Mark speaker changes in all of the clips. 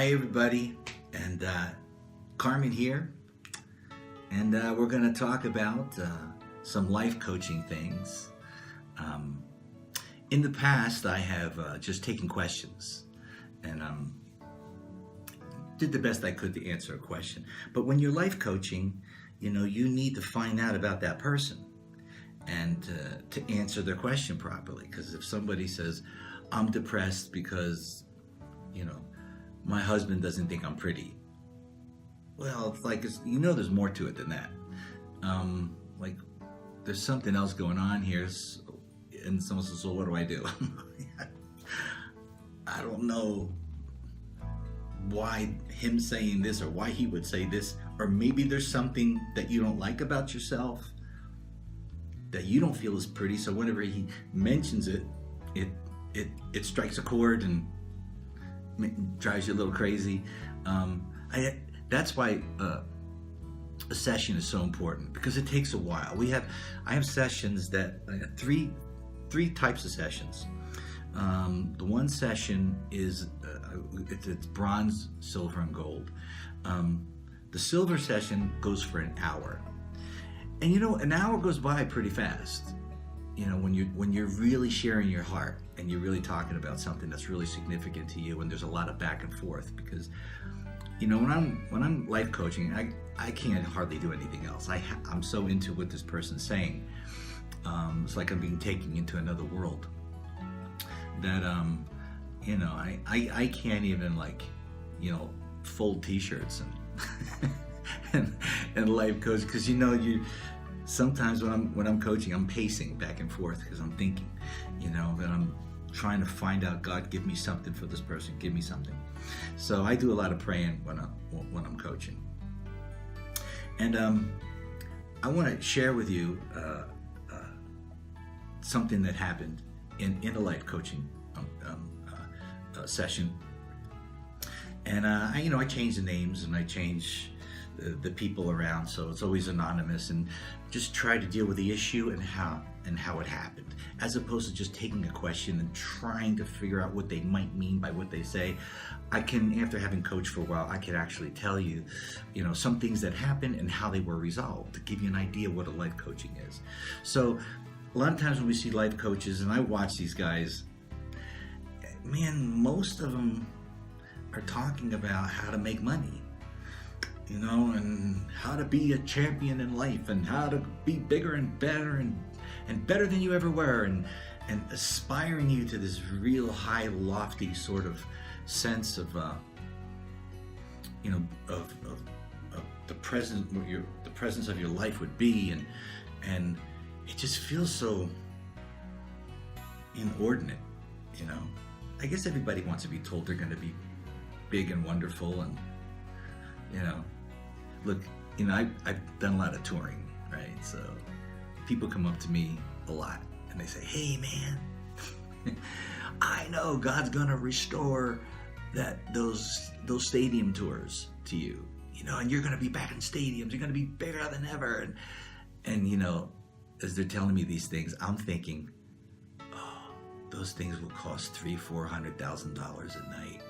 Speaker 1: Hi everybody, and Carman here, and we're going to talk about some life coaching things. In the past, I have just taken questions and did the best I could to answer a question. But when you're life coaching, you need to find out about that person and to answer their question properly. Because if somebody says, I'm depressed because, my husband doesn't think I'm pretty. Well, it's like, there's more to it than that. Like, there's something else going on here. And someone says, so what do I do? I don't know why him saying this or why he would say this. Or maybe there's something that you don't like about yourself that you don't feel is pretty. So whenever he mentions it, it strikes a chord and drives you a little crazy. That's why a session is so important, because it takes a while. I have sessions that three types of sessions. The one session is it's bronze, silver, and gold. The silver session goes for an hour, and an hour goes by pretty fast. When you're really sharing your heart and you're really talking about something that's really significant to you, and there's a lot of back and forth, because when I'm life coaching, I can't hardly do anything else. I'm so into what this person's saying. It's like I'm being taken into another world that I can't even fold t-shirts and life coach, because sometimes when I'm coaching, I'm pacing back and forth because I'm thinking, that I'm trying to find out, God, give me something for this person, give me something. So I do a lot of praying when I'm coaching. And I want to share with you something that happened in a life coaching session. And I change the names and I change the people around, so it's always anonymous, and just try to deal with the issue and how it happened, as opposed to just taking a question and trying to figure out what they might mean by what they say. After having coached for a while, I can actually tell you, some things that happened and how they were resolved, to give you an idea what a life coaching is. So a lot of times when we see life coaches, and I watch these guys, man, most of them are talking about how to make money, and how to be a champion in life, and how to be bigger and better and better than you ever were, and aspiring you to this real high, lofty sort of sense of the present, what the presence of your life would be, and it just feels so inordinate. I guess everybody wants to be told they're going to be big and wonderful, and look, I've done a lot of touring, right? So people come up to me a lot and they say, hey man, I know God's gonna restore those stadium tours to you, and you're gonna be back in stadiums, you're gonna be bigger than ever, and as they're telling me these things, I'm thinking, oh, those things will cost $300,000-$400,000 a night.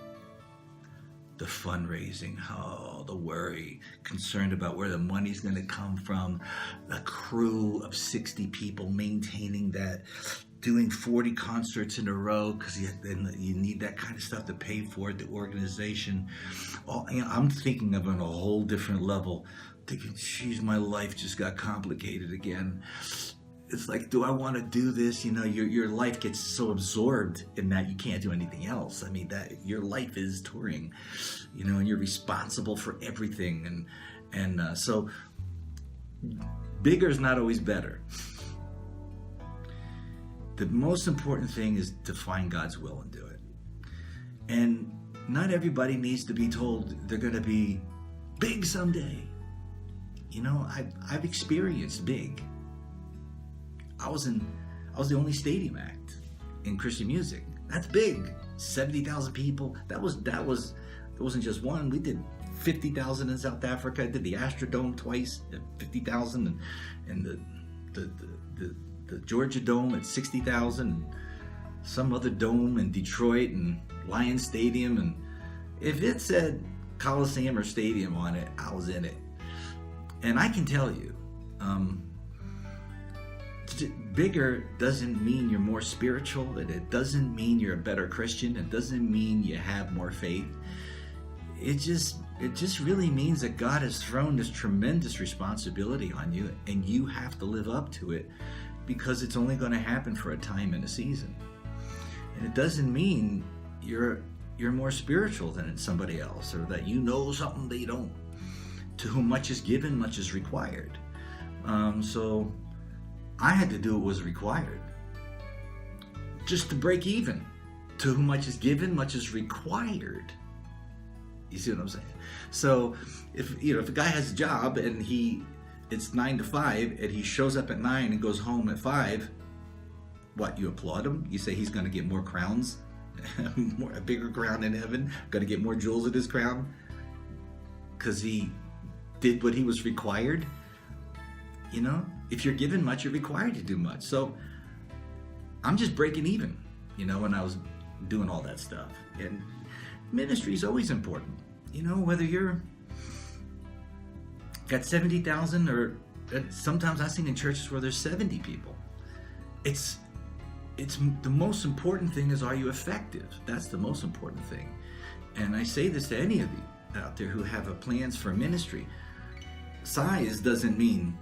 Speaker 1: The fundraising, the worry, concerned about where the money's going to come from, a crew of 60 people maintaining that, doing 40 concerts in a row, because you need that kind of stuff to pay for it, the organization. I'm thinking of it on a whole different level, thinking, geez, my life just got complicated again. It's like, do I want to do this? Your life gets so absorbed in that you can't do anything else. I mean, that your life is touring, and you're responsible for everything. And so bigger is not always better. The most important thing is to find God's will and do it. And not everybody needs to be told they're going to be big someday. I've experienced big. I was the only stadium act in Christian music. That's big. 70,000 people. That it wasn't just one. We did 50,000 in South Africa. I did the Astrodome twice at 50,000, and the Georgia Dome at 60,000, and some other dome in Detroit, and Lions Stadium, and If it said Coliseum or Stadium on it, I was in it. And I can tell you, bigger doesn't mean you're more spiritual. It doesn't mean you're a better Christian. It doesn't mean you have more faith. It just really means that God has thrown this tremendous responsibility on you, and you have to live up to it, because it's only going to happen for a time and a season. And it doesn't mean you're more spiritual than somebody else, or that you know something they don't. To whom much is given, much is required. So I had to do what was required, just to break even. To whom much is given, much is required. You see what I'm saying? So if a guy has a job and it's 9 to 5 and he shows up at 9 and goes home at 5, what, you applaud him? You say he's going to get more crowns, a bigger crown in heaven, going to get more jewels in his crown because he did what he was required? If you're given much, you're required to do much. So I'm just breaking even, when I was doing all that stuff. And ministry is always important. Whether you're got 70,000 or sometimes I've seen in churches where there's 70 people. It's the most important thing is, are you effective? That's the most important thing. And I say this to any of you out there who have plans for ministry. Size doesn't mean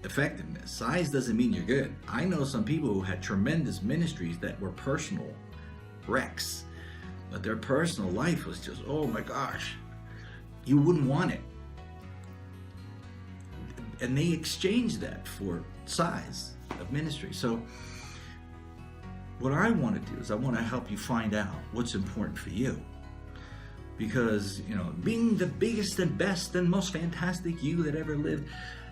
Speaker 1: effectiveness. Size doesn't mean you're good. I know some people who had tremendous ministries that were personal wrecks, but their personal life was just, oh my gosh, you wouldn't want it. And they exchanged that for size of ministry. So what I want to do is I want to help you find out what's important for you. Because, being the biggest and best and most fantastic you that ever lived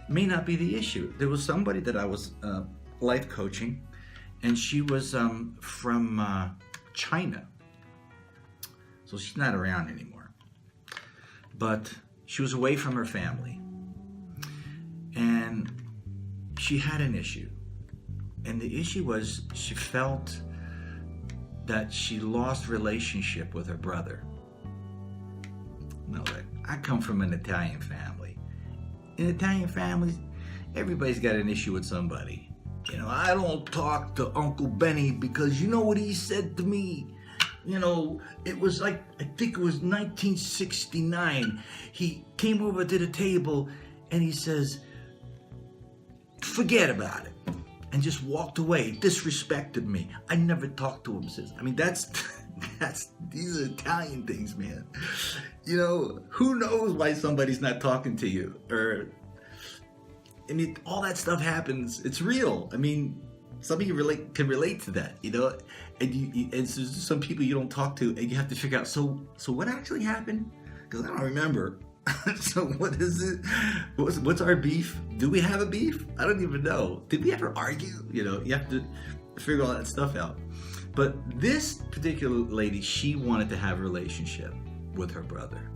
Speaker 1: may not be the issue. There was somebody that I was life coaching, and she was from China. So she's not around anymore. But she was away from her family. And she had an issue. And the issue was she felt that she lost relationship with her brother. I come from an Italian family. In Italian families, everybody's got an issue with somebody. I don't talk to Uncle Benny because you know what he said to me? It was like, I think it was 1969. He came over to the table and he says, forget about it. And just walked away, disrespected me. I never talked to him since. These are Italian things, man. Who knows why somebody's not talking to you? All that stuff happens. It's real. Some of you can relate to that, and so some people you don't talk to, and you have to figure out, so what actually happened? Because I don't remember. So what is it? What's our beef? Do we have a beef? I don't even know. Did we ever argue? You have to figure all that stuff out. But this particular lady, she wanted to have a relationship with her brother.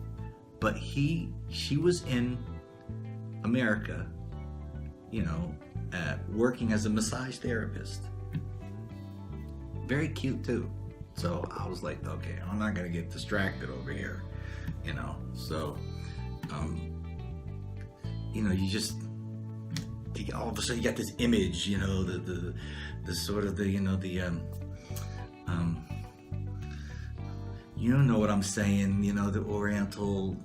Speaker 1: But she was in America, working as a massage therapist. Very cute too. So I was like, okay, I'm not gonna get distracted over here, So, all of a sudden you got this image, the sort of you know what I'm saying, the Oriental,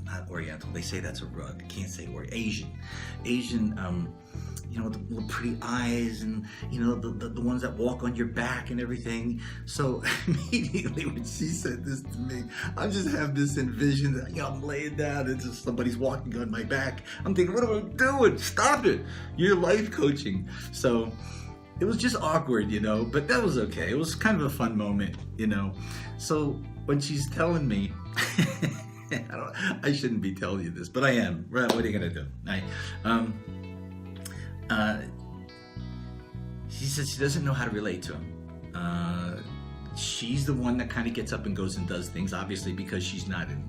Speaker 1: not Oriental, they say that's a rug, I can't say Asian, the little pretty eyes, and the ones that walk on your back and everything. So immediately when she said this to me, I just have this envision that I'm laying down and just somebody's walking on my back. I'm thinking, what am I doing? Stop it! You're life coaching. So it was just awkward, but that was okay. It was kind of a fun moment, So when she's telling me, I shouldn't be telling you this, but I am. Right? What are you gonna do? She says she doesn't know how to relate to him. She's the one that kind of gets up and goes and does things, obviously, because she's not in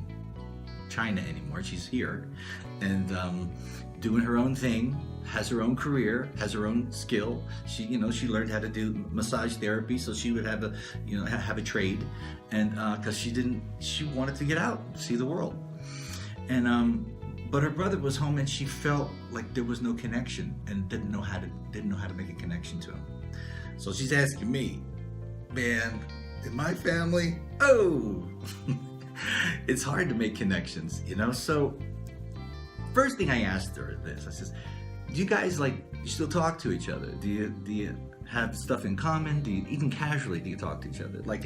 Speaker 1: China anymore. She's here and doing her own thing. has her own career, has her own skill. She, she learned how to do massage therapy, so she would have a, have a trade, and because she wanted to get out, see the world, and but her brother was home, and she felt like there was no connection, and didn't know how to make a connection to him. So she's asking me, man, in my family, it's hard to make connections, So first thing I asked her this, I says, do you guys you still talk to each other? Do you have stuff in common? Do you, even casually, do you talk to each other? Like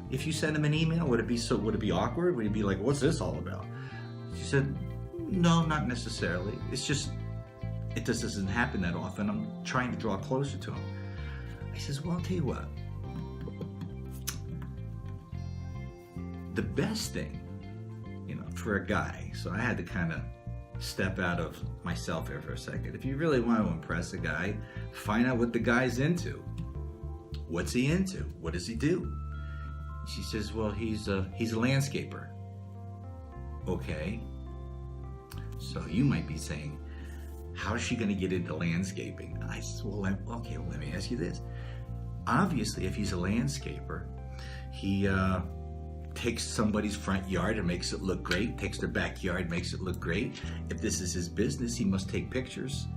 Speaker 1: if you send him an email, would it be awkward? Would it be like, what's this all about? She said, no, not necessarily. It's just, it just doesn't happen that often. I'm trying to draw closer to him. I says, well, I'll tell you what. The best thing, for a guy, so I had to kind of step out of myself here for a second. If you really want to impress a guy, find out what the guy's into. What's he into? What does he do? She says, well, he's a landscaper. Okay. So you might be saying, how is she going to get into landscaping? I said, well, let me ask you this. Obviously, if he's a landscaper, he takes somebody's front yard and makes it look great, takes their backyard, makes it look great. If this is his business, he must take pictures,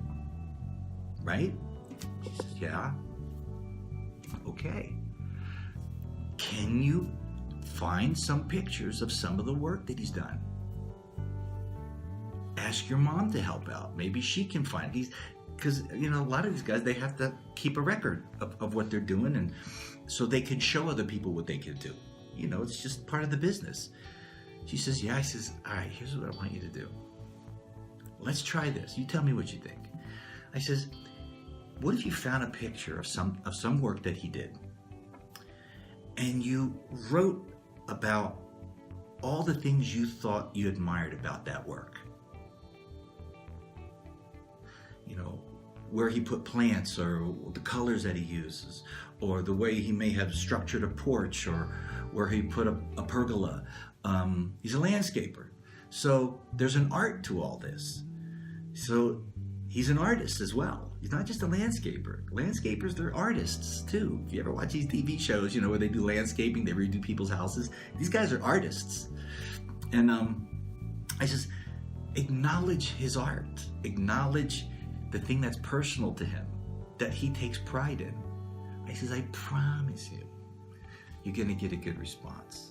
Speaker 1: right? She says, yeah. Okay. Can you find some pictures of some of the work that he's done? Ask your mom to help out. Maybe she can find these, because a lot of these guys, they have to keep a record of what they're doing, and so they can show other people what they can do. It's just part of the business. She says, yeah. I says, all right, here's what I want you to do. Let's try this. You tell me what you think. I says, what if you found a picture of some work that he did, and you wrote about all the things you thought you admired about that work? Where he put plants, or the colors that he uses, or the way he may have structured a porch, or where he put a pergola. He's a landscaper. So there's an art to all this. So he's an artist as well. He's not just a landscaper. Landscapers, they're artists too. If you ever watch these TV shows, where they do landscaping, they redo people's houses. These guys are artists. And I just acknowledge his art. Acknowledge the thing that's personal to him, that he takes pride in. I says, I promise you, you're gonna get a good response.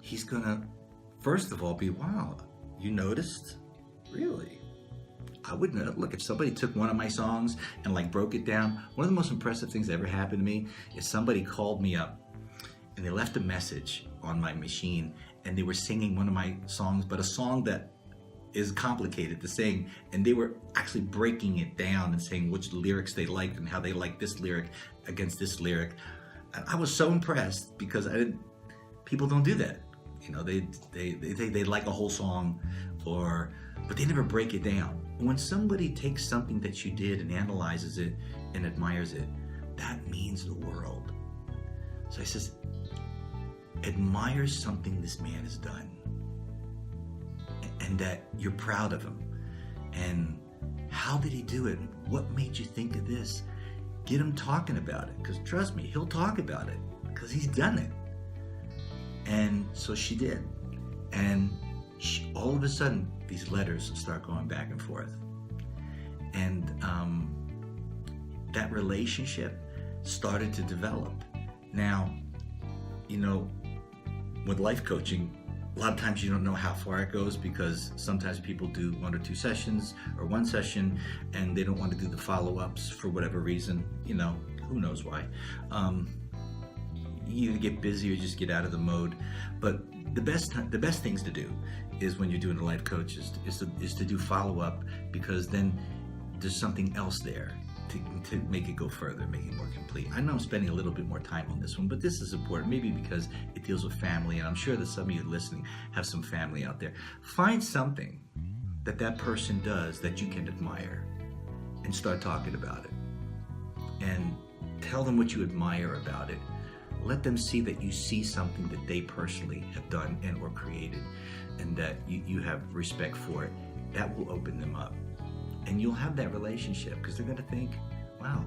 Speaker 1: He's gonna, first of all, be, wow, you noticed? Really? I wouldn't have. Look, if somebody took one of my songs and broke it down, one of the most impressive things that ever happened to me is somebody called me up and they left a message on my machine, and they were singing one of my songs, but a song that is complicated to sing, and they were actually breaking it down and saying which lyrics they liked and how they liked this lyric against this lyric. And I was so impressed, because people don't do that. They like a whole song, but they never break it down. When somebody takes something that you did and analyzes it and admires it, that means the world. So I says, admire something this man has done, and that you're proud of him. And how did he do it? What made you think of this? Get him talking about it, because trust me, he'll talk about it, because he's done it. And so she did. And all of a sudden, these letters start going back and forth. And that relationship started to develop. Now, with life coaching, a lot of times you don't know how far it goes, because sometimes people do 1 or 2 sessions or 1 session, and they don't want to do the follow-ups for whatever reason. Who knows why. You either get busy or just get out of the mode. But the best things to do is, when you're doing a life coach, is to do follow-up, because then there's something else there to make it go further, make it more complete. I know I'm spending a little bit more time on this one, but this is important, maybe because it deals with family, and I'm sure that some of you listening have some family out there. Find something that person does that you can admire, and start talking about it. And tell them what you admire about it. Let them see that you see something that they personally have done or created, and that you have respect for it. That will open them up. And you'll have that relationship because they're going to think, wow,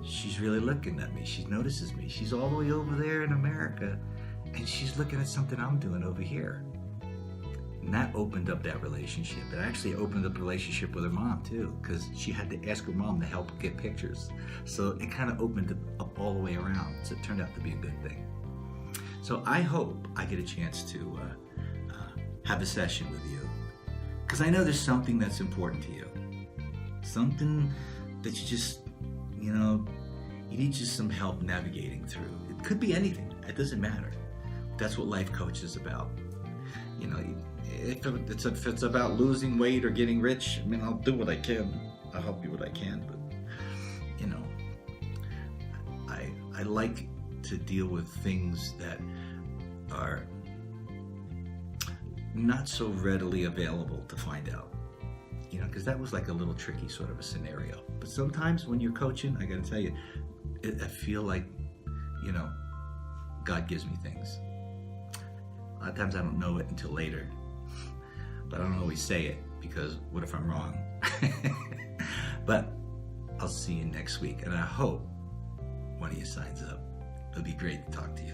Speaker 1: she's really looking at me. She notices me. She's all the way over there in America, and she's looking at something I'm doing over here. And that opened up that relationship. It actually opened up the relationship with her mom too, because she had to ask her mom to help get pictures. So it kind of opened it up all the way around. So it turned out to be a good thing. So I hope I get a chance to have a session with you, because I know there's something that's important to you. Something that you just, you need just some help navigating through. It could be anything. It doesn't matter. That's what life coach is about. If it's about losing weight or getting rich, I'll do what I can. I'll help you what I can. But, I like to deal with things that are not so readily available to find out. Because that was like a little tricky sort of a scenario. But sometimes when you're coaching, I got to tell you, I feel like, God gives me things. A lot of times I don't know it until later. But I don't always say it, because what if I'm wrong? But I'll see you next week. And I hope one of you signs up. It'll be great to talk to you.